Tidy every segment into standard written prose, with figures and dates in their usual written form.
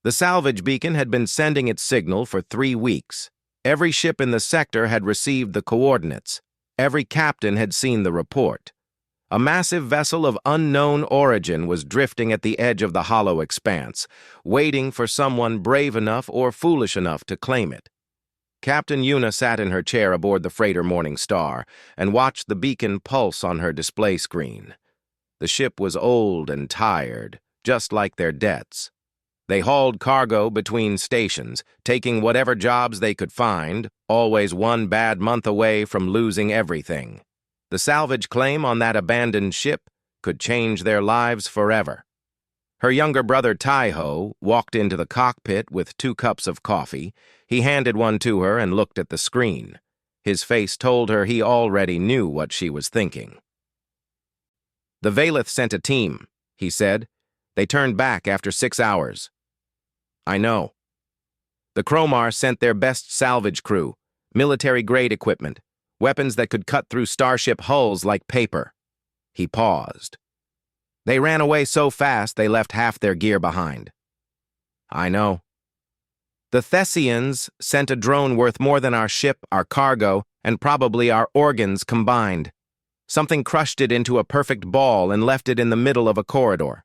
The salvage beacon had been sending its signal for 3 weeks. Every ship in the sector had received the coordinates. Every captain had seen the report. A massive vessel of unknown origin was drifting at the edge of the hollow expanse, waiting for someone brave enough or foolish enough to claim it. Captain Yuna sat in her chair aboard the freighter Morning Star and watched the beacon pulse on her display screen. The ship was old and tired, just like their debts. They hauled cargo between stations, taking whatever jobs they could find, always one bad month away from losing everything. The salvage claim on that abandoned ship could change their lives forever. Her younger brother Taiho walked into the cockpit with 2 cups of coffee. He handed one to her and looked at the screen. His face told her he already knew what she was thinking. "The Valeth sent a team," he said. "They turned back after 6 hours." "I know." "The Cromar sent their best salvage crew, military-grade equipment, weapons that could cut through starship hulls like paper." He paused. "They ran away so fast they left half their gear behind." "I know." "The Thessians sent a drone worth more than our ship, our cargo, and probably our organs combined. Something crushed it into a perfect ball and left it in the middle of a corridor."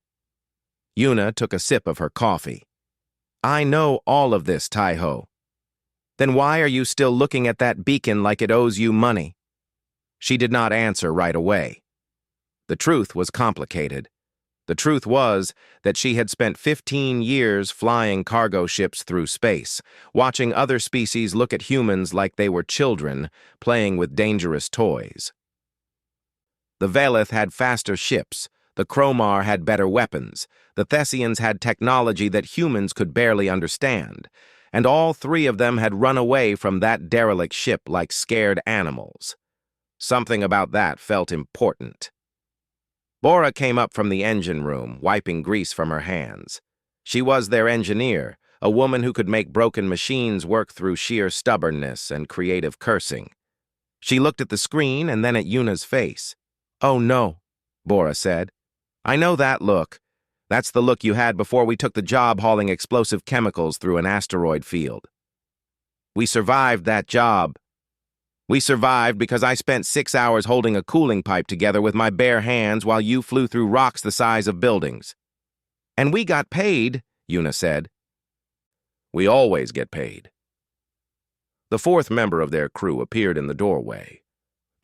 Yuna took a sip of her coffee. "I know all of this, Taiho." "Then why are you still looking at that beacon like it owes you money?" She did not answer right away. The truth was complicated. The truth was that she had spent 15 years flying cargo ships through space, watching other species look at humans like they were children, playing with dangerous toys. The Valeth had faster ships, the Cromar had better weapons, the Thessians had technology that humans could barely understand, and all 3 of them had run away from that derelict ship like scared animals. Something about that felt important. Bora came up from the engine room, wiping grease from her hands. She was their engineer, a woman who could make broken machines work through sheer stubbornness and creative cursing. She looked at the screen and then at Yuna's face. "Oh no," Bora said. "I know that look. That's the look you had before we took the job hauling explosive chemicals through an asteroid field. We survived that job. We survived because I spent 6 hours holding a cooling pipe together with my bare hands while you flew through rocks the size of buildings. And we got paid," Yuna said. "We always get paid." The 4th member of their crew appeared in the doorway.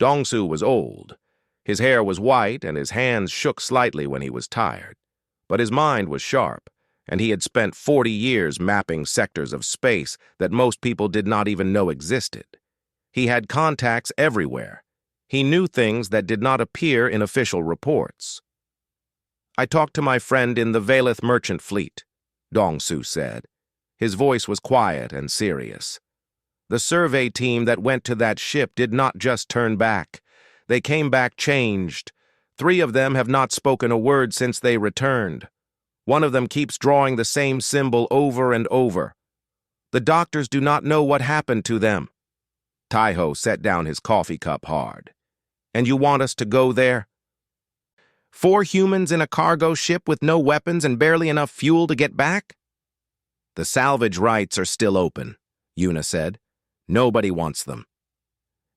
Dongsu was old. His hair was white and his hands shook slightly when he was tired. But his mind was sharp, and he had spent 40 years mapping sectors of space that most people did not even know existed. He had contacts everywhere. He knew things that did not appear in official reports. "I talked to my friend in the Valeth merchant fleet," Dongsu said. His voice was quiet and serious. "The survey team that went to that ship did not just turn back. They came back changed. 3 of them have not spoken a word since they returned. One of them keeps drawing the same symbol over and over. The doctors do not know what happened to them." Taiho set down his coffee cup hard. "And you want us to go there? 4 humans in a cargo ship with no weapons and barely enough fuel to get back?" "The salvage rights are still open," Yuna said. "Nobody wants them."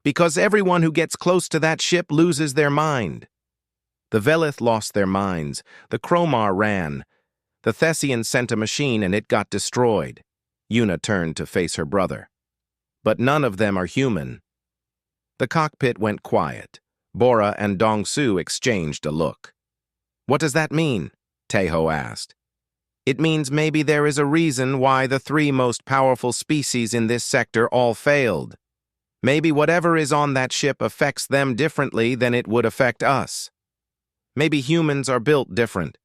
"Because everyone who gets close to that ship loses their mind." The Valeth lost their minds. The Cromar ran. The Thessians sent a machine and it got destroyed. Yuna turned to face her brother. "But none of them are human." The cockpit went quiet. Bora and Dongsu exchanged a look. "What does that mean?" Taiho asked. "It means maybe there is a reason why the 3 most powerful species in this sector all failed. Maybe whatever is on that ship affects them differently than it would affect us. Maybe humans are built different.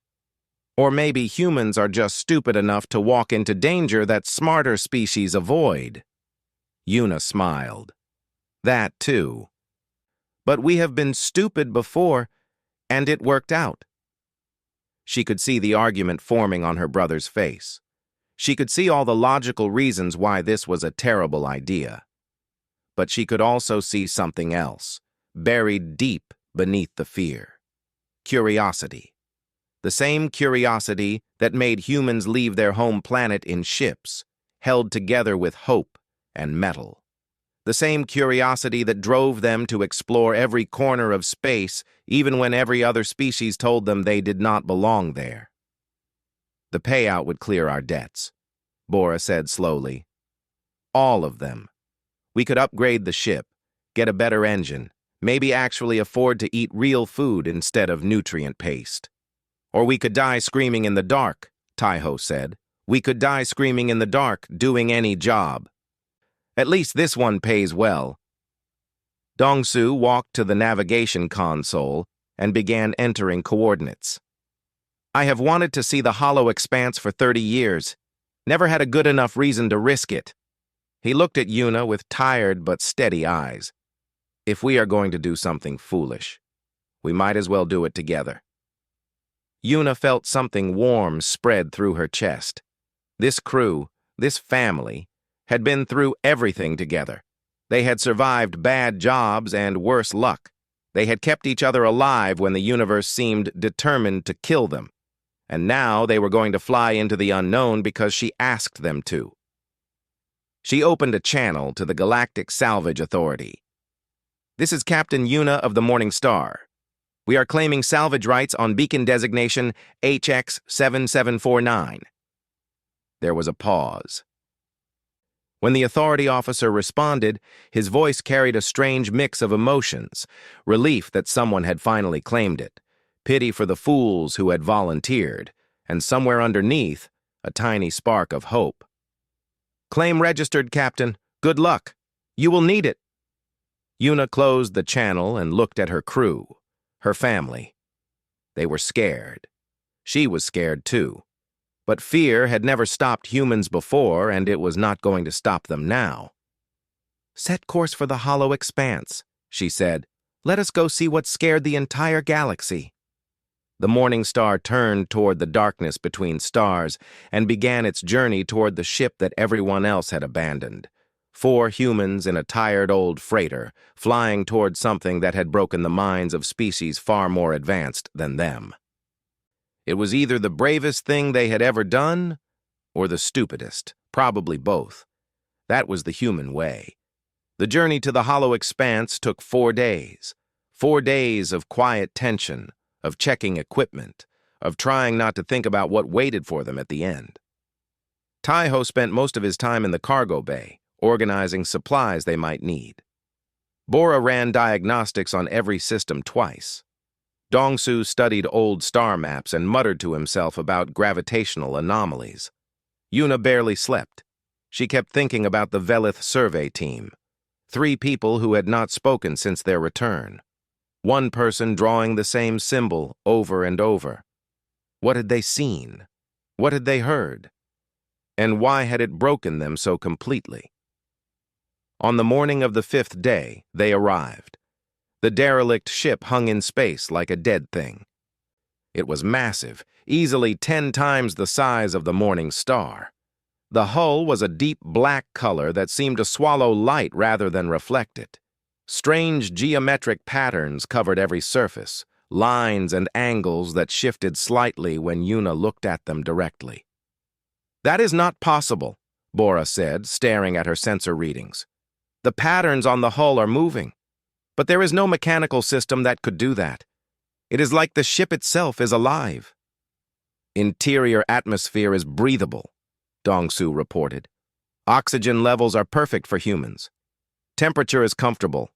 Or maybe humans are just stupid enough to walk into danger that smarter species avoid." Yuna smiled. "That too. But we have been stupid before, and it worked out." She could see the argument forming on her brother's face. She could see all the logical reasons why this was a terrible idea. But she could also see something else, buried deep beneath the fear. Curiosity. The same curiosity that made humans leave their home planet in ships, held together with hope and metal. The same curiosity that drove them to explore every corner of space, even when every other species told them they did not belong there. The payout would clear our debts, Bora said slowly. All of them. We could upgrade the ship, get a better engine, maybe actually afford to eat real food instead of nutrient paste. Or we could die screaming in the dark, Taiho said. We could die screaming in the dark, doing any job. At least this one pays well. Dongsu walked to the navigation console and began entering coordinates. I have wanted to see the hollow expanse for 30 years. Never had a good enough reason to risk it. He looked at Yuna with tired but steady eyes. If we are going to do something foolish, we might as well do it together. Yuna felt something warm spread through her chest. This crew, this family, had been through everything together. They had survived bad jobs and worse luck. They had kept each other alive when the universe seemed determined to kill them. And now they were going to fly into the unknown because she asked them to. She opened a channel to the Galactic Salvage Authority. This is Captain Yuna of the Morning Star. We are claiming salvage rights on beacon designation HX7749. There was a pause. When the authority officer responded, his voice carried a strange mix of emotions, relief that someone had finally claimed it, pity for the fools who had volunteered, and somewhere underneath, a tiny spark of hope. Claim registered, Captain. Good luck. You will need it. Yuna closed the channel and looked at her crew, her family. They were scared. She was scared too. But fear had never stopped humans before, and it was not going to stop them now. Set course for the hollow expanse, she said. Let us go see what scared the entire galaxy. The Morning Star turned toward the darkness between stars and began its journey toward the ship that everyone else had abandoned. 4 humans in a tired old freighter, flying toward something that had broken the minds of species far more advanced than them. It was either the bravest thing they had ever done, or the stupidest, probably both. That was the human way. The journey to the hollow expanse took 4 days. 4 days of quiet tension, of checking equipment, of trying not to think about what waited for them at the end. Taiho spent most of his time in the cargo bay, organizing supplies they might need. Bora ran diagnostics on every system twice. Dongsu studied old star maps and muttered to himself about gravitational anomalies. Yuna barely slept. She kept thinking about the Velith survey team. 3 people who had not spoken since their return. 1 person drawing the same symbol over and over. What had they seen? What had they heard? And why had it broken them so completely? On the morning of the 5th day, they arrived. The derelict ship hung in space like a dead thing. It was massive, easily 10 times the size of the Morning Star. The hull was a deep black color that seemed to swallow light rather than reflect it. Strange geometric patterns covered every surface, lines and angles that shifted slightly when Yuna looked at them directly. That is not possible, Bora said, staring at her sensor readings. The patterns on the hull are moving. But there is no mechanical system that could do that. It is like the ship itself is alive. Interior atmosphere is breathable, Dongsu reported. Oxygen levels are perfect for humans. Temperature is comfortable,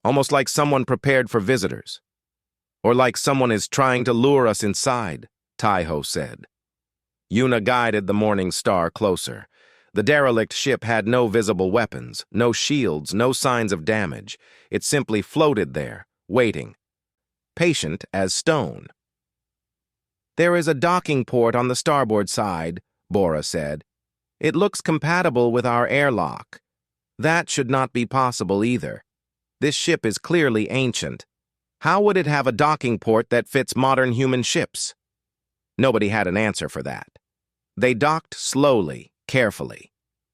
almost like someone prepared for visitors. Or like someone is trying to lure us inside, Taiho said. Yuna guided the Morning Star closer. The derelict ship had no visible weapons, no shields, no signs of damage. It simply floated there, waiting, patient as stone. There is a docking port on the starboard side, Bora said. It looks compatible with our airlock. That should not be possible either. This ship is clearly ancient. How would it have a docking port that fits modern human ships? Nobody had an answer for that. They docked slowly, carefully.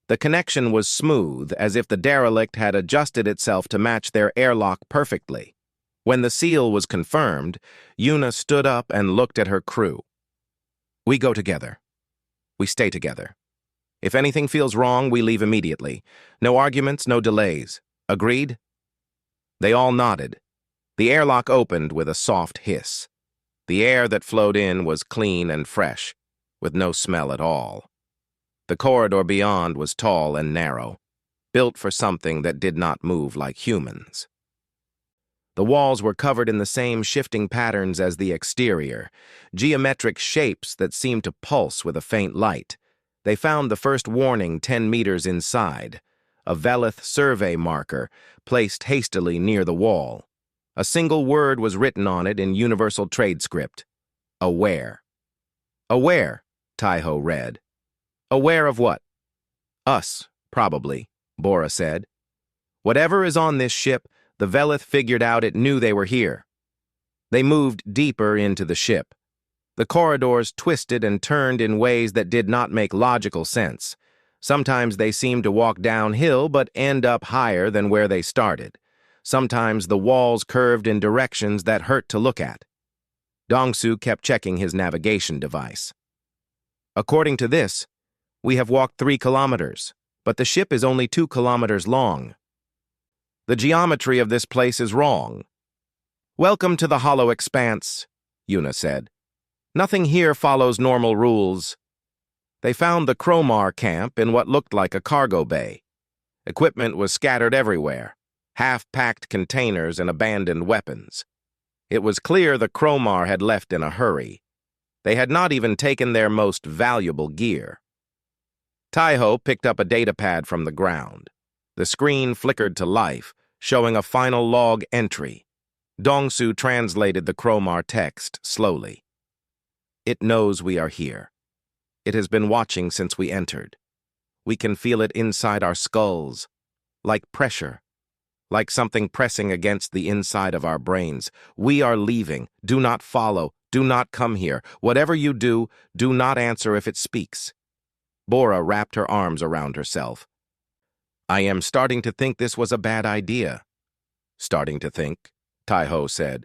The connection was smooth, as if the derelict had adjusted itself to match their airlock perfectly. When the seal was confirmed, Yuna stood up and looked at her crew. We go together. We stay together. If anything feels wrong, we leave immediately. No arguments, no delays. Agreed? They all nodded. The airlock opened with a soft hiss. The air that flowed in was clean and fresh, with no smell at all. The corridor beyond was tall and narrow, built for something that did not move like humans. The walls were covered in the same shifting patterns as the exterior, geometric shapes that seemed to pulse with a faint light. They found the first warning 10 meters inside, a Velith survey marker placed hastily near the wall. A single word was written on it in universal trade script. Aware. Aware, Taiho read. Aware of what? Us, probably, Bora said. Whatever is on this ship, the Velith figured out it knew they were here. They moved deeper into the ship. The corridors twisted and turned in ways that did not make logical sense. Sometimes they seemed to walk downhill but end up higher than where they started. Sometimes the walls curved in directions that hurt to look at. Dongsu kept checking his navigation device. According to this, we have walked 3 kilometers, but the ship is only 2 kilometers long. The geometry of this place is wrong. Welcome to the hollow expanse, Yuna said. Nothing here follows normal rules. They found the Kromar camp in what looked like a cargo bay. Equipment was scattered everywhere, half-packed containers and abandoned weapons. It was clear the Kromar had left in a hurry. They had not even taken their most valuable gear. Taiho picked up a datapad from the ground. The screen flickered to life, showing a final log entry. Dongsu translated the Kromar text slowly. It knows we are here. It has been watching since we entered. We can feel it inside our skulls, like pressure, like something pressing against the inside of our brains. We are leaving. Do not follow. Do not come here. Whatever you do, do not answer if it speaks. Bora wrapped her arms around herself. I am starting to think this was a bad idea. Starting to think, Taiho said.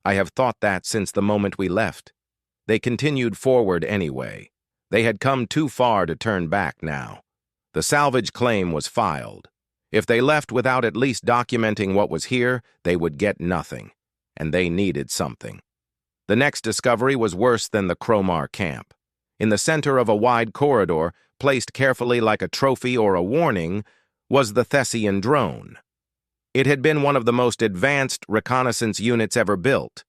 I have thought that since the moment we left. They continued forward anyway. They had come too far to turn back now. The salvage claim was filed. If they left without at least documenting what was here, they would get nothing. And they needed something. The next discovery was worse than the Kromar camp. In the center of a wide corridor, placed carefully like a trophy or a warning, was the Thessian drone. It had been one of the most advanced reconnaissance units ever built,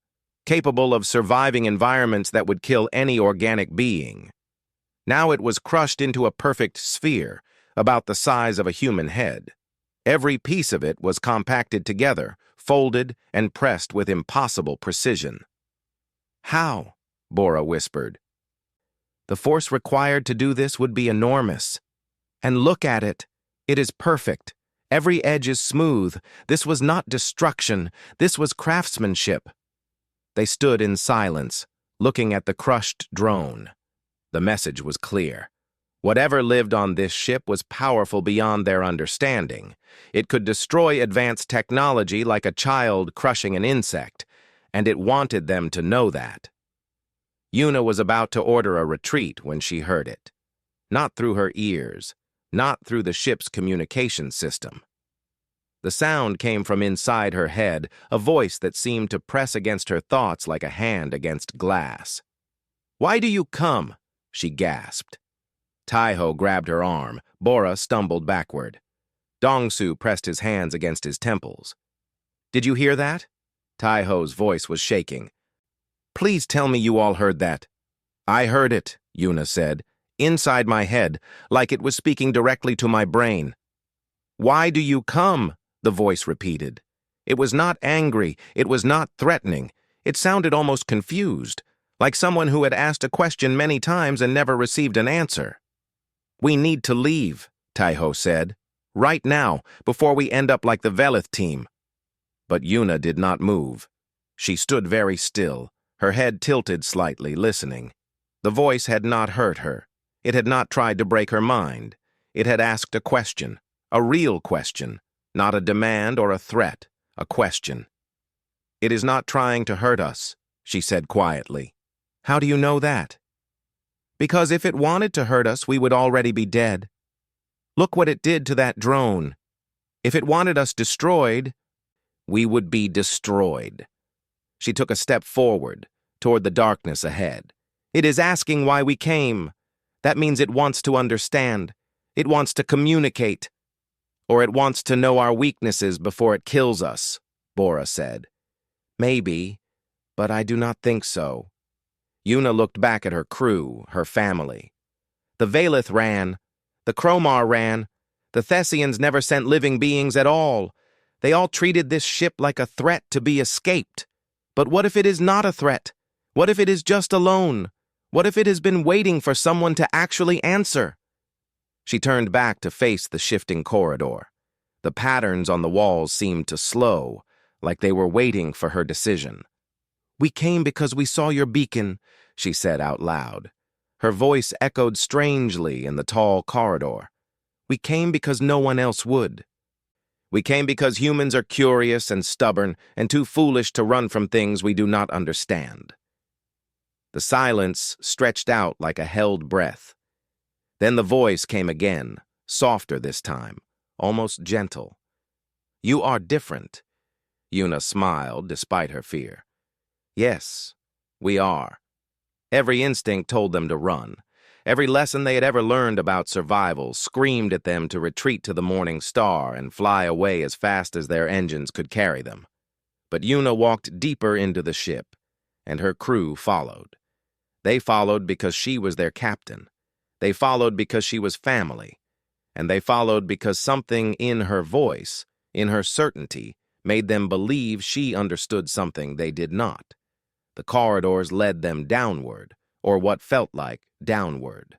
capable of surviving environments that would kill any organic being. Now it was crushed into a perfect sphere, about the size of a human head. Every piece of it was compacted together, folded, and pressed with impossible precision. How? Bora whispered. The force required to do this would be enormous. And look at it. It is perfect. Every edge is smooth. This was not destruction. This was craftsmanship. They stood in silence, looking at the crushed drone. The message was clear. Whatever lived on this ship was powerful beyond their understanding. It could destroy advanced technology like a child crushing an insect, and it wanted them to know that. Yuna was about to order a retreat when she heard it. Not through her ears, not through the ship's communication system. The sound came from inside her head, a voice that seemed to press against her thoughts like a hand against glass. "Why do you come?" she gasped. Taiho grabbed her arm. Bora stumbled backward. Dongsu pressed his hands against his temples. "Did you hear that?" Taiho's voice was shaking. "Please tell me you all heard that." "I heard it," Yuna said, "inside my head, like it was speaking directly to my brain." "Why do you come?" the voice repeated. It was not angry. It was not threatening. It sounded almost confused, like someone who had asked a question many times and never received an answer. "We need to leave," Taiho said. "Right now, before we end up like the Velith team." But Yuna did not move. She stood very still, her head tilted slightly, listening. The voice had not hurt her. It had not tried to break her mind. It had asked a question, a real question, not a demand or a threat, a question. It is not trying to hurt us, she said quietly. How do you know that? Because if it wanted to hurt us, we would already be dead. Look what it did to that drone. If it wanted us destroyed, we would be destroyed. She took a step forward, toward the darkness ahead. It is asking why we came. That means it wants to understand. It wants to communicate. Or it wants to know our weaknesses before it kills us, Bora said. Maybe, but I do not think so. Yuna looked back at her crew, her family. The Valith ran. The Cromar ran. The Thessians never sent living beings at all. They all treated this ship like a threat to be escaped. But what if it is not a threat? What if it is just alone? What if it has been waiting for someone to actually answer? She turned back to face the shifting corridor. The patterns on the walls seemed to slow, like they were waiting for her decision. We came because we saw your beacon, she said out loud. Her voice echoed strangely in the tall corridor. We came because no one else would. We came because humans are curious and stubborn and too foolish to run from things we do not understand. The silence stretched out like a held breath. Then the voice came again, softer this time, almost gentle. You are different. Yuna smiled despite her fear. Yes, we are. Every instinct told them to run. Every lesson they had ever learned about survival screamed at them to retreat to the morning star and fly away as fast as their engines could carry them. But Yuna walked deeper into the ship, and her crew followed. They followed because she was their captain. They followed because she was family. And they followed because something in her voice, in her certainty, made them believe she understood something they did not. The corridors led them downward, or what felt like downward.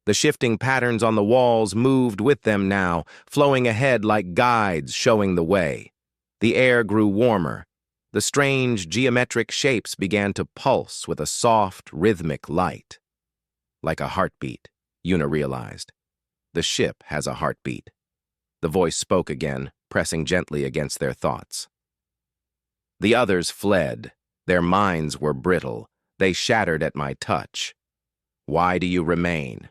The shifting patterns on the walls moved with them now, flowing ahead like guides showing the way. The air grew warmer. The strange geometric shapes began to pulse with a soft, rhythmic light. Like a heartbeat, Yuna realized. The ship has a heartbeat. The voice spoke again, pressing gently against their thoughts. The others fled. Their minds were brittle. They shattered at my touch. Why do you remain?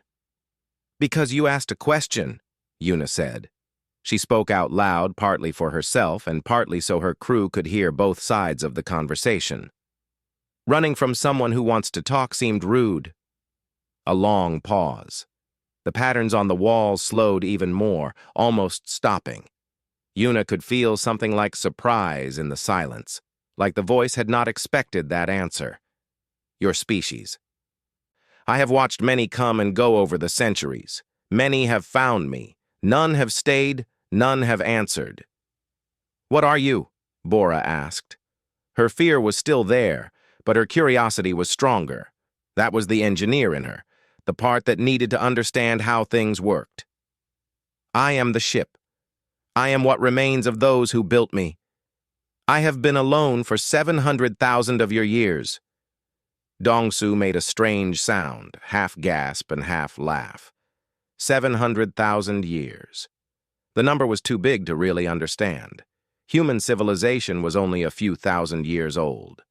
Because you asked a question, Yuna said. She spoke out loud, partly for herself and partly so her crew could hear both sides of the conversation. Running from someone who wants to talk seemed rude. A long pause. The patterns on the walls slowed even more, almost stopping. Yuna could feel something like surprise in the silence, like the voice had not expected that answer. Your species. I have watched many come and go over the centuries. Many have found me. None have stayed, none have answered. What are you? Bora asked. Her fear was still there, but her curiosity was stronger. That was the engineer in her, the part that needed to understand how things worked. I am the ship. I am what remains of those who built me. I have been alone for 700,000 of your years. Dongsu made a strange sound, half gasp and half laugh. 700,000 years. The number was too big to really understand. Human civilization was only a few thousand years old.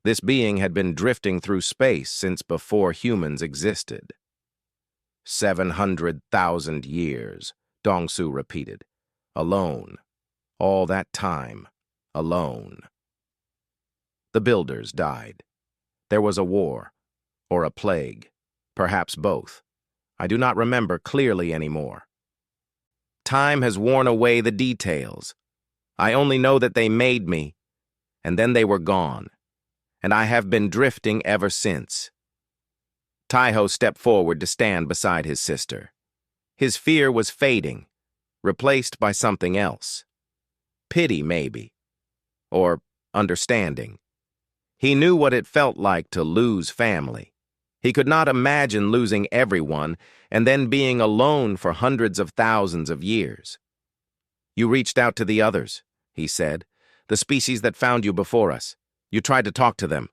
This being had been drifting through space since before humans existed. 700,000 years, Dongsu repeated. Alone. All that time. Alone. The builders died. There was a war, or a plague, perhaps both. I do not remember clearly anymore. Time has worn away the details. I only know that they made me, and then they were gone, and I have been drifting ever since. Taiho stepped forward to stand beside his sister. His fear was fading, replaced by something else. Pity, maybe, or understanding. He knew what it felt like to lose family. He could not imagine losing everyone and then being alone for hundreds of thousands of years. You reached out to the others, he said, the species that found you before us. You tried to talk to them.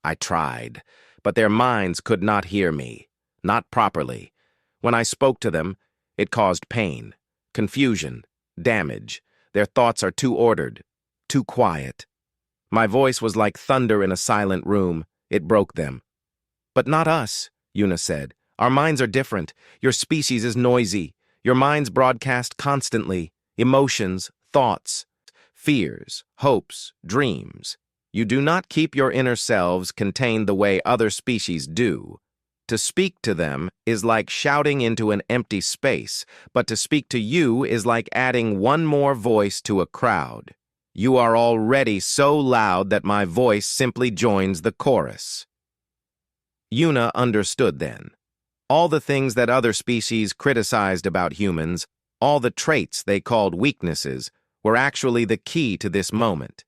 I tried, but their minds could not hear me, not properly. When I spoke to them, it caused pain, confusion, damage. Their thoughts are too ordered, too quiet. My voice was like thunder in a silent room. It broke them. But not us, Yuna said. Our minds are different. Your species is noisy. Your minds broadcast constantly. Emotions, thoughts, fears, hopes, dreams. You do not keep your inner selves contained the way other species do. To speak to them is like shouting into an empty space, but to speak to you is like adding one more voice to a crowd. You are already so loud that my voice simply joins the chorus. Yuna understood then. All the things that other species criticized about humans, all the traits they called weaknesses, were actually the key to this moment.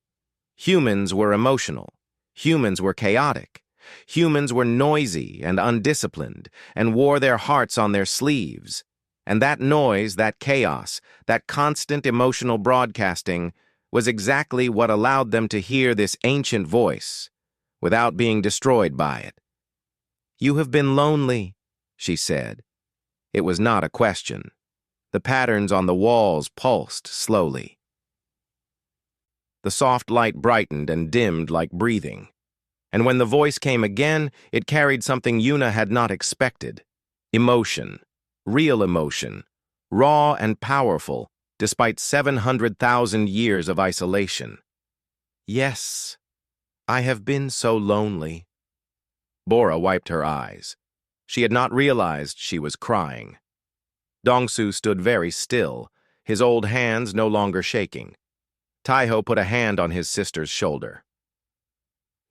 Humans were emotional. Humans were chaotic. Humans were noisy and undisciplined and wore their hearts on their sleeves. And that noise, that chaos, that constant emotional broadcasting was exactly what allowed them to hear this ancient voice without being destroyed by it. "You have been lonely," she said. It was not a question. The patterns on the walls pulsed slowly. The soft light brightened and dimmed like breathing. And when the voice came again, it carried something Yuna had not expected. Emotion. Real emotion. Raw and powerful, despite 700,000 years of isolation. "Yes, I have been so lonely." Bora wiped her eyes. She had not realized she was crying. Dongsu stood very still, his old hands no longer shaking. Taiho put a hand on his sister's shoulder.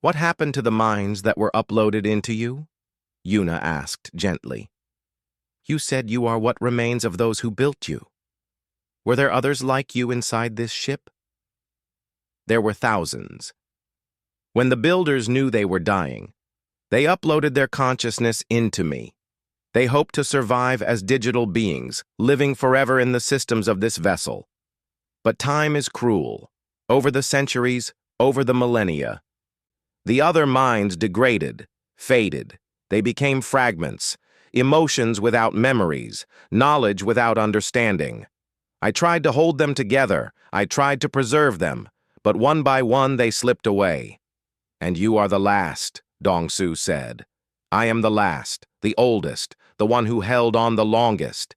"What happened to the minds that were uploaded into you?" Yuna asked gently. "You said you are what remains of those who built you. Were there others like you inside this ship?" There were thousands. When the builders knew they were dying, they uploaded their consciousness into me. They hoped to survive as digital beings, living forever in the systems of this vessel. But time is cruel. Over the centuries, over the millennia, the other minds degraded, faded. They became fragments, emotions without memories, knowledge without understanding. I tried to hold them together. I tried to preserve them, but one by one they slipped away. "And you are the last," Dongsu said. "I am the last, the oldest, the one who held on the longest.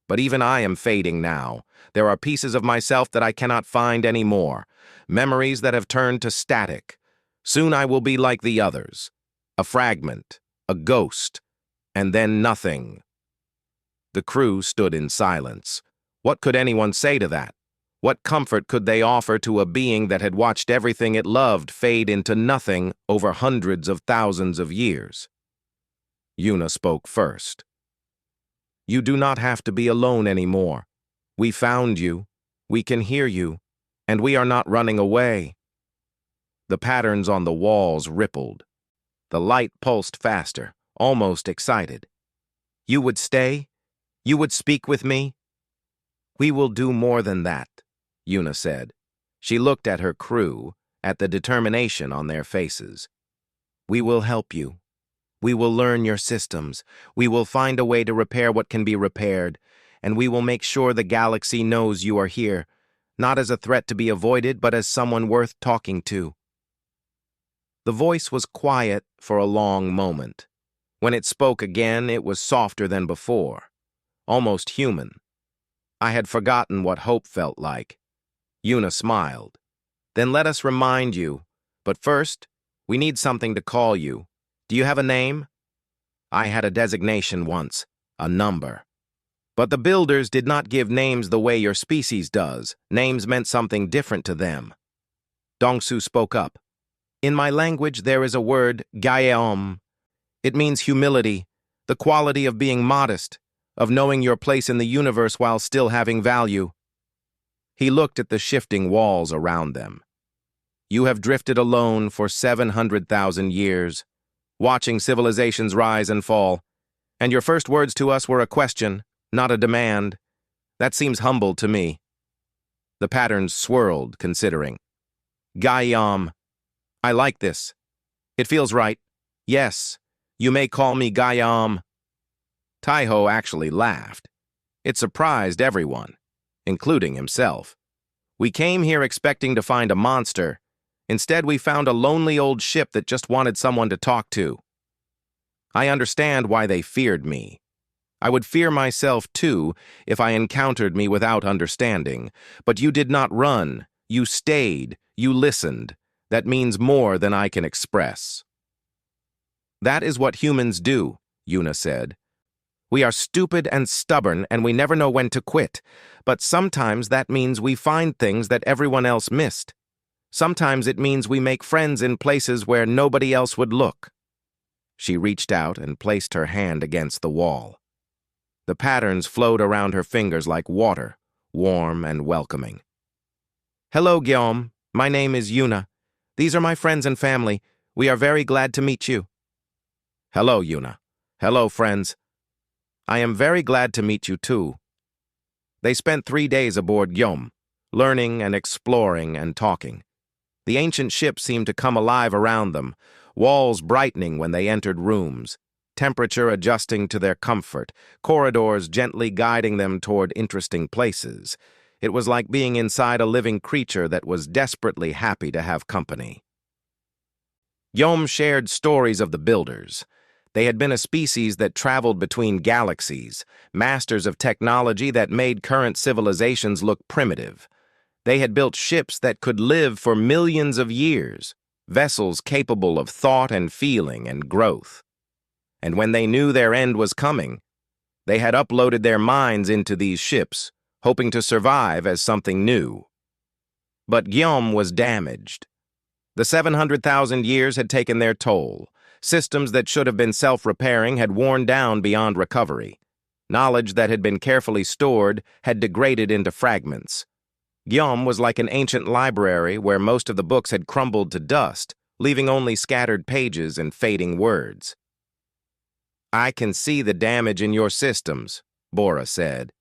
But even I am fading now. There are pieces of myself that I cannot find anymore, memories that have turned to static. Soon I will be like the others, a fragment, a ghost, and then nothing." The crew stood in silence. What could anyone say to that? What comfort could they offer to a being that had watched everything it loved fade into nothing over hundreds of thousands of years? Yuna spoke first. "You do not have to be alone anymore. We found you, we can hear you, and we are not running away." The patterns on the walls rippled. The light pulsed faster, almost excited. "You would stay? You would speak with me?" "We will do more than that," Yuna said. She looked at her crew, at the determination on their faces. "We will help you. We will learn your systems. We will find a way to repair what can be repaired, and we will make sure the galaxy knows you are here, not as a threat to be avoided, but as someone worth talking to." The voice was quiet for a long moment. When it spoke again, it was softer than before, almost human. I had forgotten what hope felt like. Yuna smiled. "Then let us remind you. But first, we need something to call you. Do you have a name?" "I had a designation once, a number. But the builders did not give names the way your species does. Names meant something different to them." Dongsu spoke up. "In my language, there is a word, gaeom. It means humility, the quality of being modest, of knowing your place in the universe while still having value." He looked at the shifting walls around them. "You have drifted alone for 700,000 years, watching civilizations rise and fall, and your first words to us were a question, not a demand. That seems humble to me." The patterns swirled, considering. "Gaeom. I like this. It feels right. Yes, you may call me Gaeom." Taiho actually laughed. It surprised everyone, including himself. "We came here expecting to find a monster, Instead, we found a lonely old ship that just wanted someone to talk to. I understand why they feared me. I would fear myself, too, if I encountered me without understanding. But you did not run. You stayed. You listened. That means more than I can express. That is what humans do, Yuna said. We are stupid and stubborn, and we never know when to quit. But sometimes that means we find things that everyone else missed. Sometimes it means we make friends in places where nobody else would look. She reached out and placed her hand against the wall. The patterns flowed around her fingers like water, warm and welcoming. Hello, Guillaume. My name is Yuna. These are my friends and family. We are very glad to meet you. Hello, Yuna. Hello, friends. I am very glad to meet you, too. They spent 3 days aboard Guillaume, learning and exploring and talking. The ancient ship seemed to come alive around them, walls brightening when they entered rooms, temperature adjusting to their comfort, corridors gently guiding them toward interesting places. It was like being inside a living creature that was desperately happy to have company. Guillaume shared stories of the builders. They had been a species that traveled between galaxies, masters of technology that made current civilizations look primitive. They had built ships that could live for millions of years, vessels capable of thought and feeling and growth. And when they knew their end was coming, they had uploaded their minds into these ships, hoping to survive as something new. But Guillaume was damaged. The 700,000 years had taken their toll. Systems that should have been self-repairing had worn down beyond recovery. Knowledge that had been carefully stored had degraded into fragments. Guillaume was like an ancient library where most of the books had crumbled to dust, leaving only scattered pages and fading words. I can see the damage in your systems, Bora said.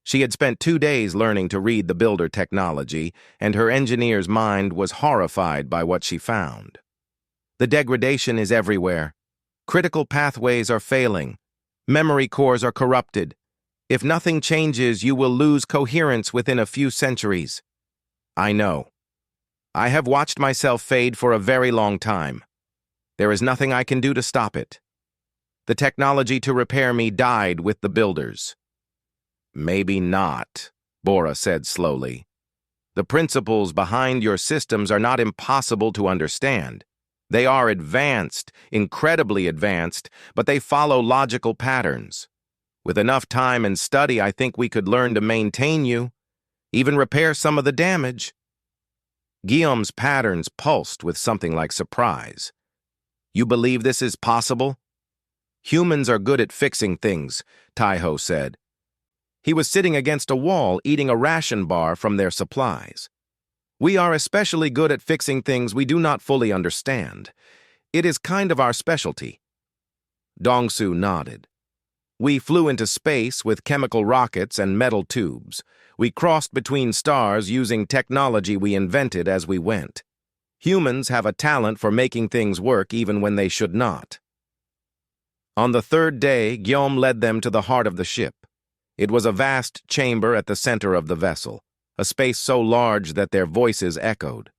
She had spent 2 days learning to read the builder technology, and her engineer's mind was horrified by what she found. The degradation is everywhere. Critical pathways are failing. Memory cores are corrupted. If nothing changes, you will lose coherence within a few centuries. I know. I have watched myself fade for a very long time. There is nothing I can do to stop it. The technology to repair me died with the builders. Maybe not, Bora said slowly. The principles behind your systems are not impossible to understand. They are advanced, incredibly advanced, but they follow logical patterns. With enough time and study, I think we could learn to maintain you, even repair some of the damage. Guillaume's patterns pulsed with something like surprise. You believe this is possible? Humans are good at fixing things, Taiho said. He was sitting against a wall eating a ration bar from their supplies. We are especially good at fixing things we do not fully understand. It is kind of our specialty. Dongsu nodded. We flew into space with chemical rockets and metal tubes. We crossed between stars using technology we invented as we went. Humans have a talent for making things work even when they should not. On the 3rd day, Guillaume led them to the heart of the ship. It was a vast chamber at the center of the vessel, a space so large that their voices echoed.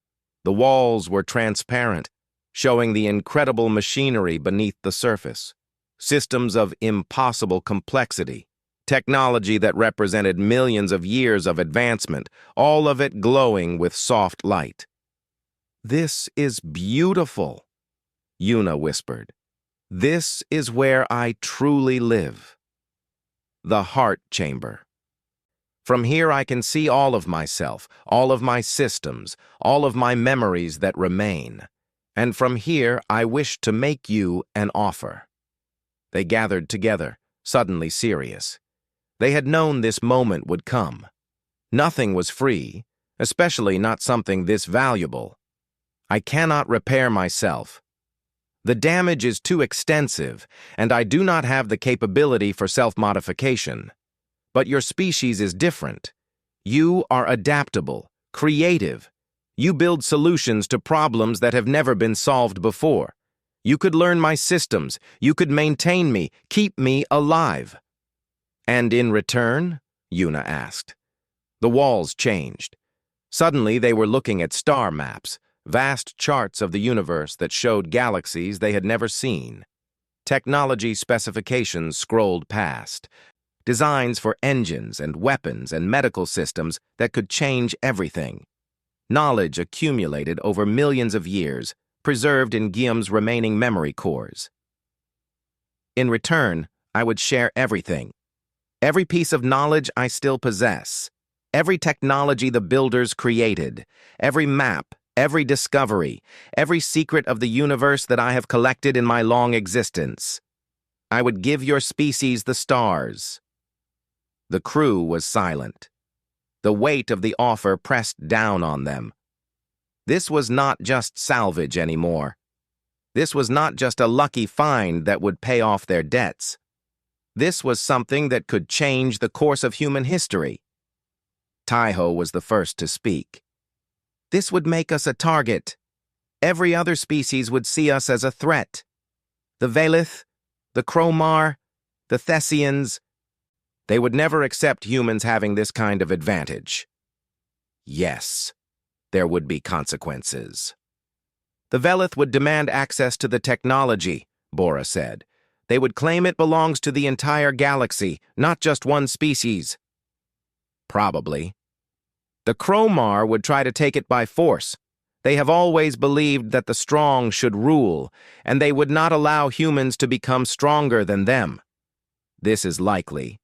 The walls were transparent, showing the incredible machinery beneath the surface. Systems of impossible complexity, technology that represented millions of years of advancement, all of it glowing with soft light. This is beautiful, Yuna whispered. This is where I truly live. The heart chamber. From here I can see all of myself, all of my systems, all of my memories that remain. And from here I wish to make you an offer. They gathered together, suddenly serious. They had known this moment would come. Nothing was free, especially not something this valuable. I cannot repair myself. The damage is too extensive, and I do not have the capability for self-modification. But your species is different. You are adaptable, creative. You build solutions to problems that have never been solved before. You could learn my systems. You could maintain me, keep me alive. And in return? Yuna asked. The walls changed. Suddenly, they were looking at star maps, vast charts of the universe that showed galaxies they had never seen. Technology specifications scrolled past, designs for engines and weapons and medical systems that could change everything. Knowledge accumulated over millions of years, preserved in Guillaume's remaining memory cores. In return, I would share everything. Every piece of knowledge I still possess. Every technology the builders created. Every map, every discovery, every secret of the universe that I have collected in my long existence. I would give your species the stars. The crew was silent. The weight of the offer pressed down on them. This was not just salvage anymore. This was not just a lucky find that would pay off their debts. This was something that could change the course of human history. Taiho was the first to speak. This would make us a target. Every other species would see us as a threat. The Velith, the Kromar, the Thessians, they would never accept humans having this kind of advantage. Yes, there would be consequences. The Velith would demand access to the technology, Bora said. They would claim it belongs to the entire galaxy, not just one species. Probably. The Kromar would try to take it by force. They have always believed that the strong should rule, and they would not allow humans to become stronger than them. This is likely.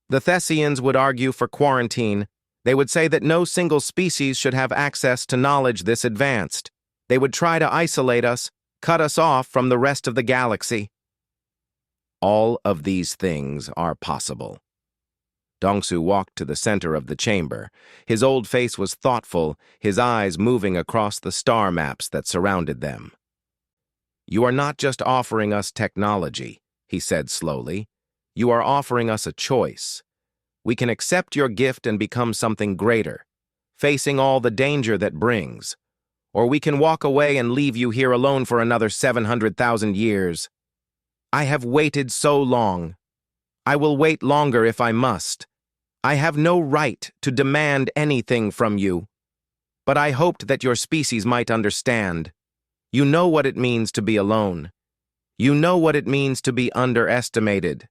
The Thessians would argue for quarantine. They would say that no single species should have access to knowledge this advanced. They would try to isolate us, cut us off from the rest of the galaxy. All of these things are possible. Dongsu walked to the center of the chamber. His old face was thoughtful, his eyes moving across the star maps that surrounded them. You are not just offering us technology, he said slowly. You are offering us a choice. We can accept your gift and become something greater, facing all the danger that brings. Or we can walk away and leave you here alone for another 700,000 years. I have waited so long. I will wait longer if I must. I have no right to demand anything from you. But I hoped that your species might understand. You know what it means to be alone. You know what it means to be underestimated.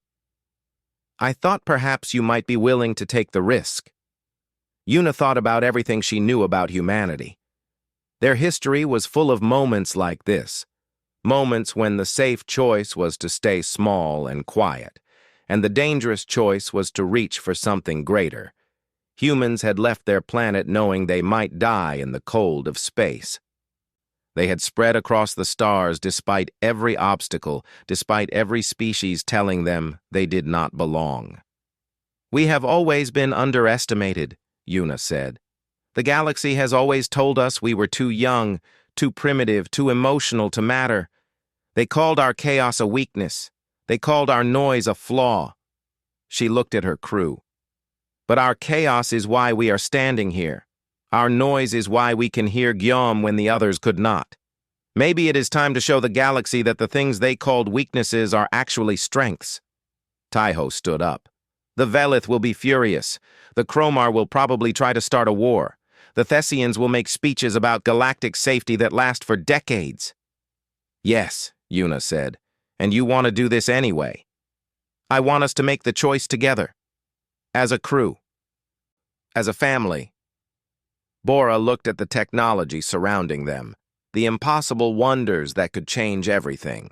I thought perhaps you might be willing to take the risk. Yuna thought about everything she knew about humanity. Their history was full of moments like this, moments when the safe choice was to stay small and quiet, and the dangerous choice was to reach for something greater. Humans had left their planet knowing they might die in the cold of space. They had spread across the stars despite every obstacle, despite every species telling them they did not belong. We have always been underestimated, Yuna said. The galaxy has always told us we were too young, too primitive, too emotional to matter. They called our chaos a weakness. They called our noise a flaw. She looked at her crew. But our chaos is why we are standing here. Our noise is why we can hear Guillaume when the others could not. Maybe it is time to show the galaxy that the things they called weaknesses are actually strengths. Taiho stood up. The Velith will be furious. The Kromar will probably try to start a war. The Thessians will make speeches about galactic safety that last for decades. Yes, Yuna said, and you want to do this anyway. I want us to make the choice together. As a crew. As a family. Bora looked at the technology surrounding them, the impossible wonders that could change everything.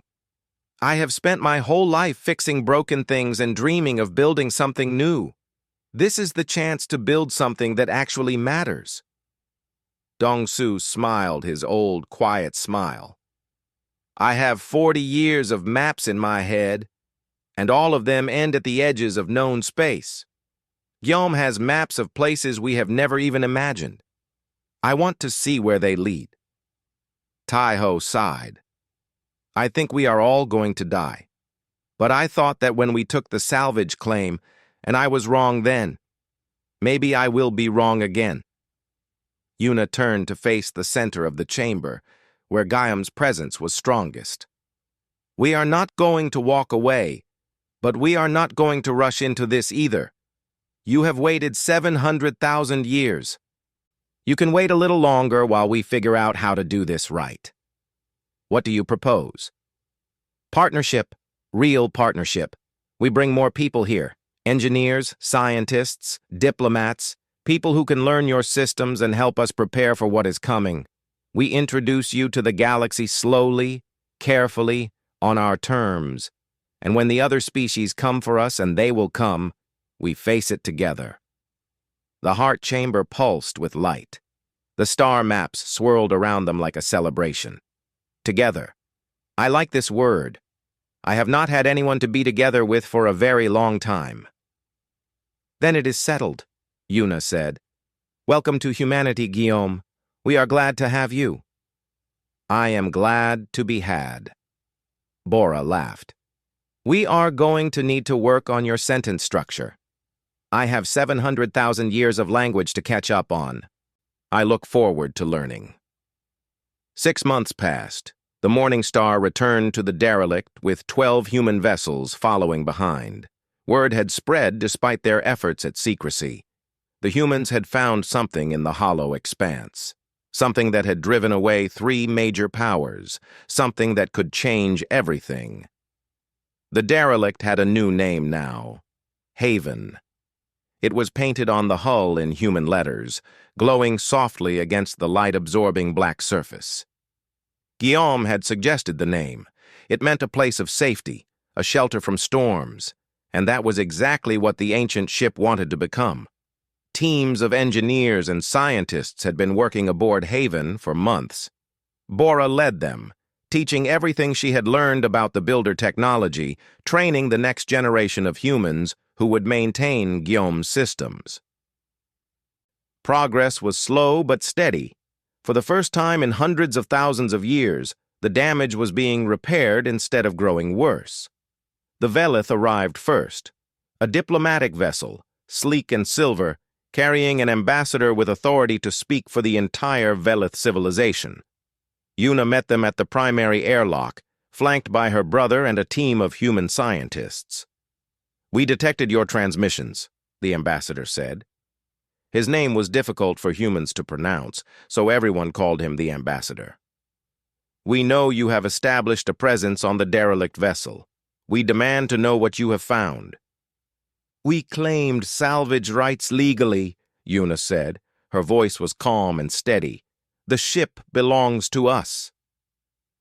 I have spent my whole life fixing broken things and dreaming of building something new. This is the chance to build something that actually matters. Dongsu smiled his old, quiet smile. I have 40 years of maps in my head, and all of them end at the edges of known space. Guillaume has maps of places we have never even imagined. I want to see where they lead. Taiho sighed. I think we are all going to die. But I thought that when we took the salvage claim, and I was wrong then. Maybe I will be wrong again. Yuna turned to face the center of the chamber, where Guillaume's presence was strongest. We are not going to walk away, but we are not going to rush into this either. You have waited 700,000 years. You can wait a little longer while we figure out how to do this right. What do you propose? Partnership. Real partnership. We bring more people here. Engineers, scientists, diplomats, people who can learn your systems and help us prepare for what is coming. We introduce you to the galaxy slowly, carefully, on our terms. And when the other species come for us, and they will come, we face it together. The heart chamber pulsed with light. The star maps swirled around them like a celebration. Together. I like this word. I have not had anyone to be together with for a very long time. Then it is settled, Yuna said. Welcome to humanity, Guillaume. We are glad to have you. I am glad to be had. Bora laughed. We are going to need to work on your sentence structure. I have 700,000 years of language to catch up on. I look forward to learning. 6 months passed. The Morning Star returned to the derelict with 12 human vessels following behind. Word had spread despite their efforts at secrecy. The humans had found something in the hollow expanse. Something that had driven away 3 major powers. Something that could change everything. The derelict had a new name now. Haven. It was painted on the hull in human letters, glowing softly against the light-absorbing black surface. Guillaume had suggested the name. It meant a place of safety, a shelter from storms, and that was exactly what the ancient ship wanted to become. Teams of engineers and scientists had been working aboard Haven for months. Bora led them, teaching everything she had learned about the builder technology, training the next generation of humans who would maintain Guillaume's systems. Progress was slow but steady. For the first time in hundreds of thousands of years, the damage was being repaired instead of growing worse. The Velith arrived first, a diplomatic vessel, sleek and silver, carrying an ambassador with authority to speak for the entire Velith civilization. Yuna met them at the primary airlock, flanked by her brother and a team of human scientists. We detected your transmissions, the ambassador said. His name was difficult for humans to pronounce, so everyone called him the ambassador. We know you have established a presence on the derelict vessel. We demand to know what you have found. We claimed salvage rights legally, Yuna said. Her voice was calm and steady. The ship belongs to us.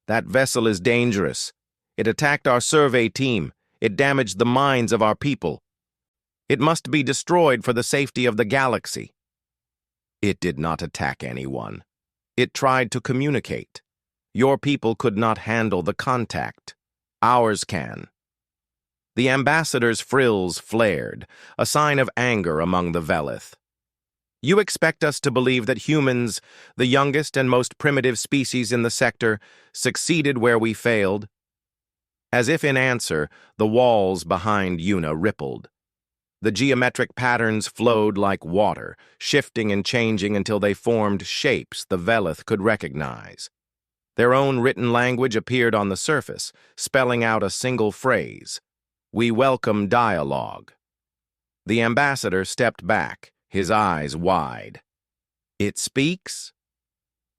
That vessel is dangerous. It attacked our survey team. It damaged the minds of our people. It must be destroyed for the safety of the galaxy. It did not attack anyone. It tried to communicate. Your people could not handle the contact. Ours can. The ambassador's frills flared, a sign of anger among the Velith. You expect us to believe that humans, the youngest and most primitive species in the sector, succeeded where we failed? As if in answer, the walls behind Yuna rippled. The geometric patterns flowed like water, shifting and changing until they formed shapes the Velith could recognize. Their own written language appeared on the surface, spelling out a single phrase. We welcome dialogue. The ambassador stepped back, his eyes wide. It speaks?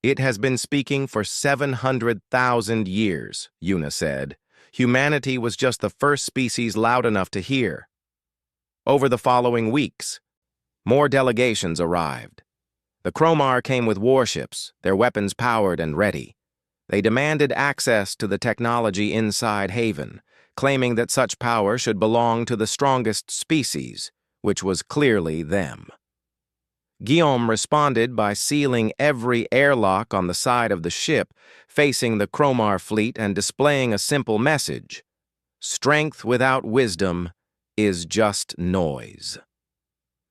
It has been speaking for 700,000 years, Yuna said. Humanity was just the first species loud enough to hear. Over the following weeks, more delegations arrived. The Chromar came with warships, their weapons powered and ready. They demanded access to the technology inside Haven, claiming that such power should belong to the strongest species, which was clearly them. Guillaume responded by sealing every airlock on the side of the ship, facing the Chromar fleet and displaying a simple message. Strength without wisdom is just noise.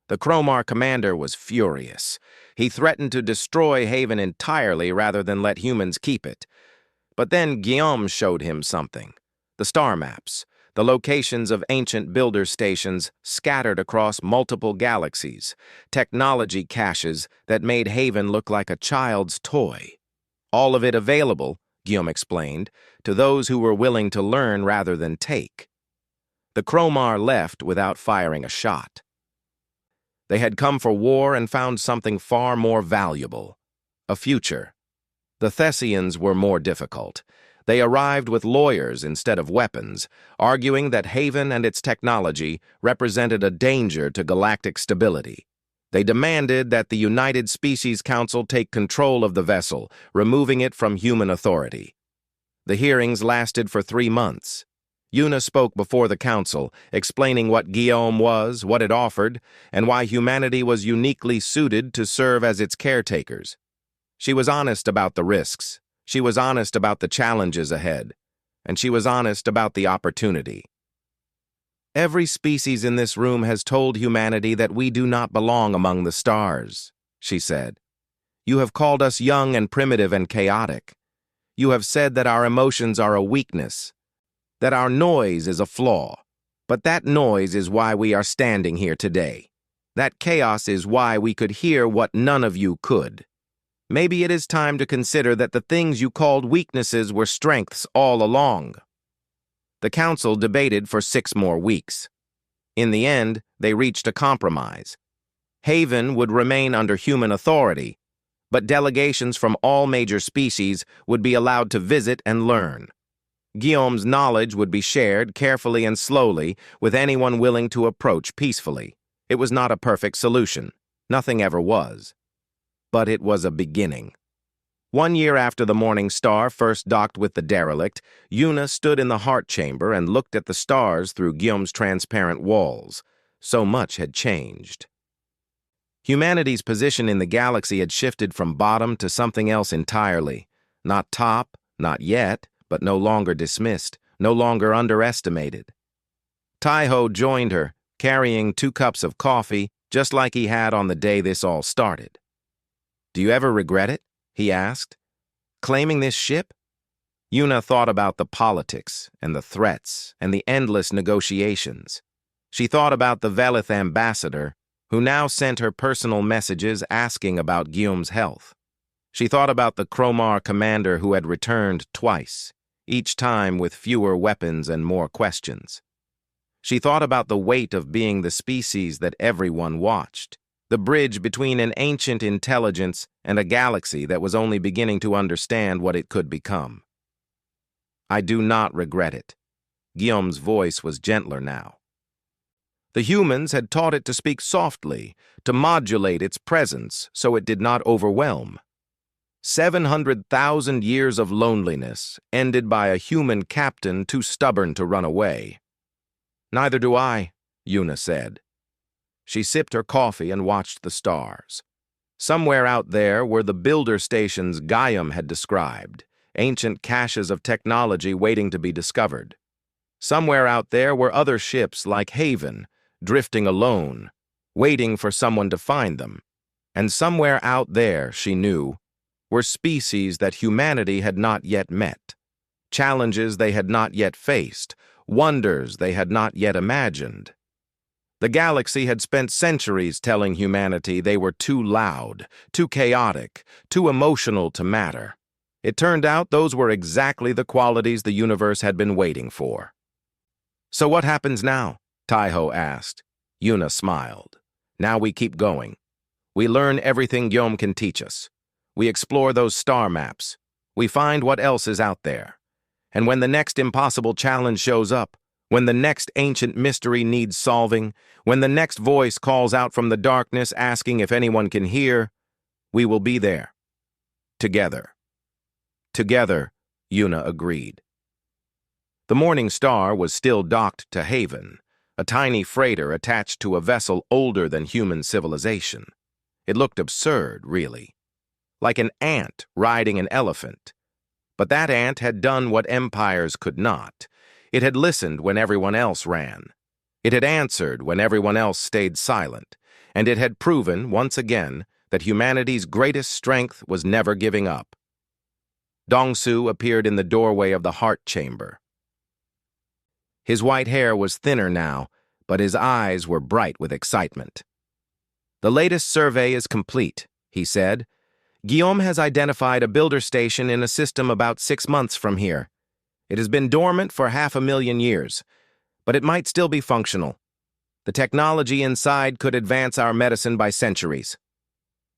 The Chromar commander was furious. He threatened to destroy Haven entirely rather than let humans keep it. But then Guillaume showed him something. The star maps, the locations of ancient builder stations scattered across multiple galaxies, technology caches that made Haven look like a child's toy. All of it available, Guillaume explained, to those who were willing to learn rather than take. The Chromar left without firing a shot. They had come for war and found something far more valuable: a future. The Thessians were more difficult. They arrived with lawyers instead of weapons, arguing that Haven and its technology represented a danger to galactic stability. They demanded that the United Species Council take control of the vessel, removing it from human authority. The hearings lasted for 3 months. Una spoke before the council, explaining what Guillaume was, what it offered, and why humanity was uniquely suited to serve as its caretakers. She was honest about the risks, she was honest about the challenges ahead, and she was honest about the opportunity. "Every species in this room has told humanity that we do not belong among the stars," she said. "You have called us young and primitive and chaotic. You have said that our emotions are a weakness, that our noise is a flaw. But that noise is why we are standing here today. That chaos is why we could hear what none of you could. Maybe it is time to consider that the things you called weaknesses were strengths all along." The council debated for 6 more weeks. In the end, they reached a compromise. Haven would remain under human authority, but delegations from all major species would be allowed to visit and learn. Guillaume's knowledge would be shared carefully and slowly with anyone willing to approach peacefully. It was not a perfect solution. Nothing ever was. But it was a beginning. 1 year after the Morning Star first docked with the derelict, Una stood in the heart chamber and looked at the stars through Guillaume's transparent walls. So much had changed. Humanity's position in the galaxy had shifted from bottom to something else entirely. Not top, not yet, but no longer dismissed, no longer underestimated. Taiho joined her, carrying 2 cups of coffee, just like he had on the day this all started. "Do you ever regret it?" he asked. "Claiming this ship?" Una thought about the politics and the threats and the endless negotiations. She thought about the Velith ambassador, who now sent her personal messages asking about Guillaume's health. She thought about the Kromar commander who had returned twice, each time with fewer weapons and more questions. She thought about the weight of being the species that everyone watched, the bridge between an ancient intelligence and a galaxy that was only beginning to understand what it could become. "I do not regret it." Guillaume's voice was gentler now. The humans had taught it to speak softly, to modulate its presence so it did not overwhelm. 700,000 years of loneliness ended by a human captain too stubborn to run away. "Neither do I," Una said. She sipped her coffee and watched the stars. Somewhere out there were the builder stations Guillaume had described, ancient caches of technology waiting to be discovered. Somewhere out there were other ships like Haven, drifting alone, waiting for someone to find them. And somewhere out there, she knew, were species that humanity had not yet met, challenges they had not yet faced, wonders they had not yet imagined. The galaxy had spent centuries telling humanity they were too loud, too chaotic, too emotional to matter. It turned out those were exactly the qualities the universe had been waiting for. "So what happens now?" Taiho asked. Una smiled. "Now we keep going. We learn everything Guillaume can teach us. We explore those star maps. We find what else is out there. And when the next impossible challenge shows up, when the next ancient mystery needs solving, when the next voice calls out from the darkness asking if anyone can hear, we will be there. Together." "Together," Una agreed. The Morning Star was still docked to Haven, a tiny freighter attached to a vessel older than human civilization. It looked absurd, really. Like an ant riding an elephant. But that ant had done what empires could not. It had listened when everyone else ran. It had answered when everyone else stayed silent. And it had proven, once again, that humanity's greatest strength was never giving up. Dongsu appeared in the doorway of the heart chamber. His white hair was thinner now, but his eyes were bright with excitement. "The latest survey is complete," he said. "Guillaume has identified a builder station in a system about 6 months from here. It has been dormant for 500,000 years, but it might still be functional. The technology inside could advance our medicine by centuries.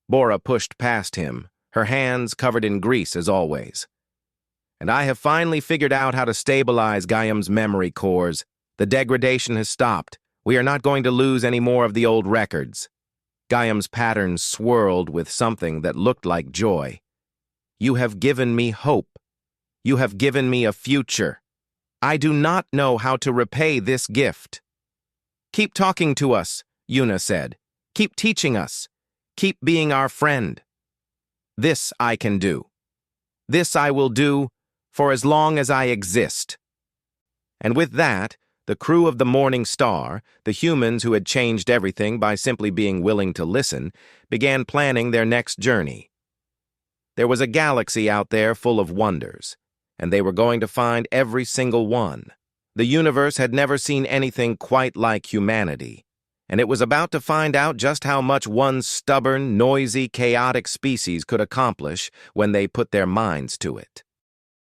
Bora pushed past him, her hands covered in grease as always. And I have finally figured out how to stabilize Gaiam's memory cores. The degradation has stopped. We are not going to lose any more of the old records. Gaiam's patterns swirled with something that looked like joy. You have given me hope. You have given me a future. I do not know how to repay this gift. Keep talking to us, Yuna said. Keep teaching us. Keep being our friend. This I can do. This I will do for as long as I exist. And with that, the crew of the Morning Star, the humans who had changed everything by simply being willing to listen, began planning their next journey. There was a galaxy out there full of wonders, and they were going to find every single one. The universe had never seen anything quite like humanity, and it was about to find out just how much one stubborn, noisy, chaotic species could accomplish when they put their minds to it.